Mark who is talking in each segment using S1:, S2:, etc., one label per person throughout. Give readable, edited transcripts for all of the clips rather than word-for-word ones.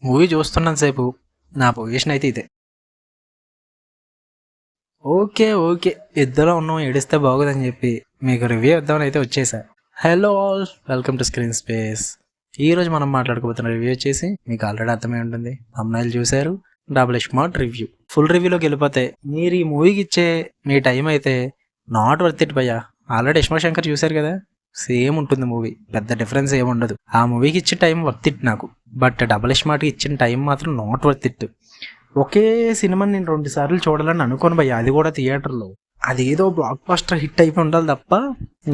S1: Movie చూస్తున్నంత సేపు నా position అయితే ఇదే. ఓకే ఓకే, ఇద్దరు ఉన్నాం, ఏడిస్తే బాగోదని చెప్పి మీకు రివ్యూ ఇద్దామని అయితే వచ్చేసా. Hello all, welcome to screen space. ఈరోజు మనం మాట్లాడుకోబోతున్న రివ్యూ వచ్చేసి మీకు ఆల్రెడీ అర్థమై ఉంటుంది, అమ్మాయిలు చూశారు, డబుల్ స్మార్ట్ రివ్యూ. ఫుల్ రివ్యూలోకి వెళ్ళిపోతే మీరు ఈ మూవీకి ఇచ్చే మీ టైం అయితే నాట్ వర్త్ ఇట్ భయ్యా. ఆల్రెడీ ఇస్మార్ట్ శంకర్ చూశారు కదా, సేమ్ ఉంటుంది మూవీ, పెద్ద డిఫరెన్స్ ఏమి ఉండదు. ఆ మూవీకి ఇచ్చే టైం వర్త్ ఇట్ నాకు, బట్ డబుల్ స్మార్ట్కి ఇచ్చిన టైం మాత్రం నాట్ వర్త్ ఇట్. ఒకే సినిమాని నేను 2 సార్లు చూడాలని అనుకోను భయ్య, అది కూడా థియేటర్లో. అది ఏదో బ్లాక్ బస్టర్ హిట్ అయిపోయి ఉండాలి తప్ప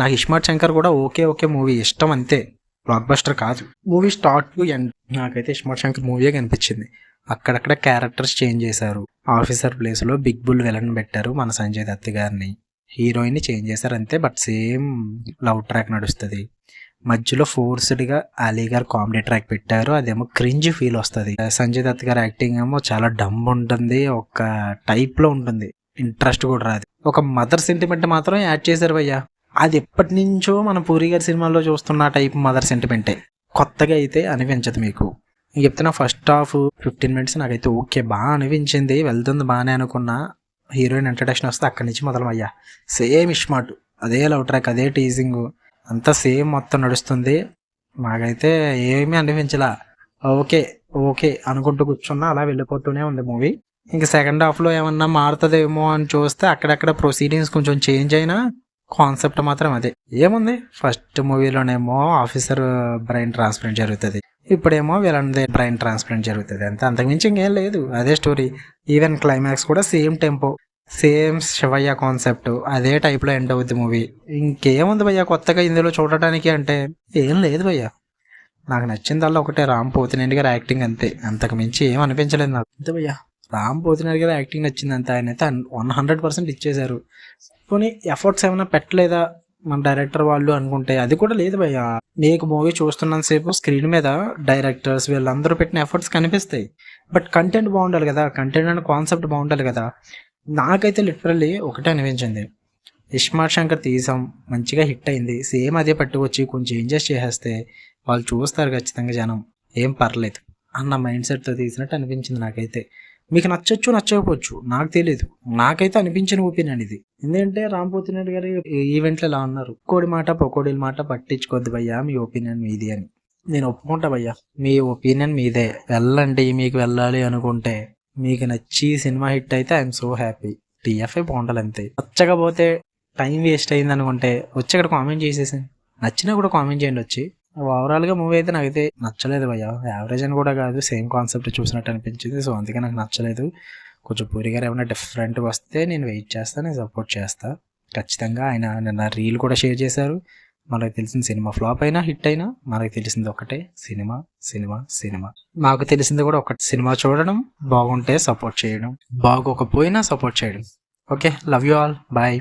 S1: నాకు ఇస్మార్ట్ శంకర్ కూడా ఓకే మూవీ ఇష్టం అంతే, బ్లాక్ బస్టర్ కాదు. మూవీ స్టార్ట్ టు ఎండ్ నాకైతే ఇస్మార్ట్ శంకర్ మూవీయే కనిపించింది. అక్కడక్కడ క్యారెక్టర్స్ చేంజ్ చేశారు. ఆఫీసర్ ప్లేస్లో బిగ్ బుల్ విలన్ పెట్టారు, మన సంజయ్ దత్ గారిని. హీరోయిన్ని చేంజ్ చేశారు అంతే, బట్ సేమ్ లవ్ ట్రాక్ నడుస్తుంది. మధ్యలో ఫోర్స్డ్గా అలీ గారు కామెడీ ట్రాక్ పెట్టారు, అదేమో క్రింజ్ ఫీల్ వస్తుంది. సంజయ్ దత్ గారి యాక్టింగ్ ఏమో చాలా డమ్ ఉంటుంది, ఒక టైప్లో ఉంటుంది, ఇంట్రెస్ట్ కూడా రాదు. ఒక మదర్ సెంటిమెంట్ మాత్రం యాడ్ చేశారు భయ్యా. అది ఎప్పటి నుంచో మన పూరి గారి సినిమాల్లో చూస్తున్న టైప్ మదర్ సెంటిమెంటే, కొత్తగా అయితే అనిపించదు మీకు. నేను చెప్తున్నా, ఫస్ట్ హాఫ్ 15 మినిట్స్ నాకైతే ఓకే బాగా అనిపించింది, వెళ్తుంది బాగానే అనుకున్నా. హీరోయిన్ ఇంట్రడక్షన్ వస్తే అక్కడి నుంచి మొదలయ్యా. సేమ్ ఇస్మార్ట్, అదే లవ్ ట్రాక్, అదే టీజింగ్, అంతా సేమ్ మొత్తం నడుస్తుంది. మాకైతే ఏమీ అనిపించలా, ఓకే అనుకుంటూ కూర్చున్నా, అలా వెళ్ళిపోతూనే ఉంది మూవీ. ఇంకా సెకండ్ హాఫ్లో ఏమన్నా మారుతుందేమో అని చూస్తే అక్కడక్కడ ప్రొసీడింగ్స్ కొంచెం చేంజ్ అయినా కాన్సెప్ట్ మాత్రం అదే. ఏముంది, ఫస్ట్ మూవీలోనేమో ఆఫీసర్ బ్రెయిన్ ట్రాన్స్ప్లాంట్ జరుగుతుంది, ఇప్పుడేమో వీళ్ళందే బ్రెయిన్ ట్రాన్స్ప్లాంట్ జరుగుతుంది, అంతే, అంతకుమించి ఇంకేం లేదు, అదే స్టోరీ. ఈవెన్ క్లైమాక్స్ కూడా same tempo, same Shivayya concept, అదే టైప్లో ఎండ్ అవుద్ది మూవీ. ఇంకేముంది భయ్యా కొత్తగా ఇందులో చూడటానికి అంటే ఏం లేదు భయ్యా. నాకు నచ్చిందల్లా ఒకటే, రామ్ పోతినేని గారి యాక్టింగ్ అంతే, అంతకు మించి ఏం అనిపించలేదు నాకు. అంతే భయ్యా, రామ్ పోతినేని గారి యాక్టింగ్ నచ్చింది అంతే, ఆయన అయితే 100% ఇచ్చేశారు. పోనీ ఎఫర్ట్స్ ఏమైనా పెట్టలేదా మన డైరెక్టర్ వాళ్ళు అనుకుంటే అది కూడా లేదు భయ్యా. మీకు మూవీ చూస్తున్నంతసేపు స్క్రీన్ మీద డైరెక్టర్స్ వీళ్ళందరూ పెట్టిన ఎఫర్ట్స్ కనిపిస్తాయి, బట్ కంటెంట్ బాగుండాలి కదా, కంటెంట్ అండ్ కాన్సెప్ట్ బాగుండాలి కదా. నాకైతే లిటరల్లీ ఒకటే అనిపించింది, ఇస్మార్ట్ శంకర్ తీసాం, మంచిగా హిట్ అయింది, సేమ్ అదే పట్టుకొచ్చి కొంచెం చేంజెస్ చేసేస్తే వాళ్ళు చూస్తారు ఖచ్చితంగా జనం, ఏం పర్లేదు అన్న మైండ్ సెట్తో తీసినట్టు అనిపించింది నాకైతే. మీకు నచ్చచ్చు నచ్చకపోవచ్చు నాకు తెలియదు, నాకైతే అనిపించిన ఒపీనియన్ ఇది. ఎందుకంటే రామ్ పోతినేని గారి ఈవెంట్లో ఇలా ఉన్నారు, పొకోడీల మాట పట్టించుకోద్దు భయ్యా, మీ ఒపీనియన్ మీది అని. నేను ఒప్పుకుంటా భయ్యా, మీ ఒపీనియన్ మీదే, వెళ్ళండి, మీకు వెళ్ళాలి అనుకుంటే. మీకు నచ్చి సినిమా హిట్ అయితే ఐఎమ్ సో హ్యాపీ, టీఎఫ్ఏ బాగుండాలి అంతే. నచ్చకపోతే టైం వేస్ట్ అయింది అనుకుంటే వచ్చి ఇక్కడ కామెంట్ చేసేసాను, నచ్చినా కూడా కామెంట్ చేయండి వచ్చి. ఓవరాల్గా మూవీ అయితే నాకైతే నచ్చలేదు భయ్యా, యావరేజ్ అని కూడా కాదు, సేమ్ కాన్సెప్ట్ చూసినట్టు అనిపించింది, సో అందుకే నాకు నచ్చలేదు. కొంచెం పూరి గారు ఏమైనా డిఫరెంట్గా వస్తే నేను వెయిట్ చేస్తాను, నేను సపోర్ట్ చేస్తాను ఖచ్చితంగా. ఆయన నిన్న రీల్ కూడా షేర్ చేశారు. మనకు తెలిసిన సినిమా ఫ్లాప్ అయినా హిట్ అయినా మనకు తెలిసింది ఒకటే, సినిమా. మాకు తెలిసింది కూడా ఒకటి, సినిమా చూడడం, బాగుంటే సపోర్ట్ చేయడం, బాగోకపోయినా సపోర్ట్ చేయడం. Okay, love you all, bye.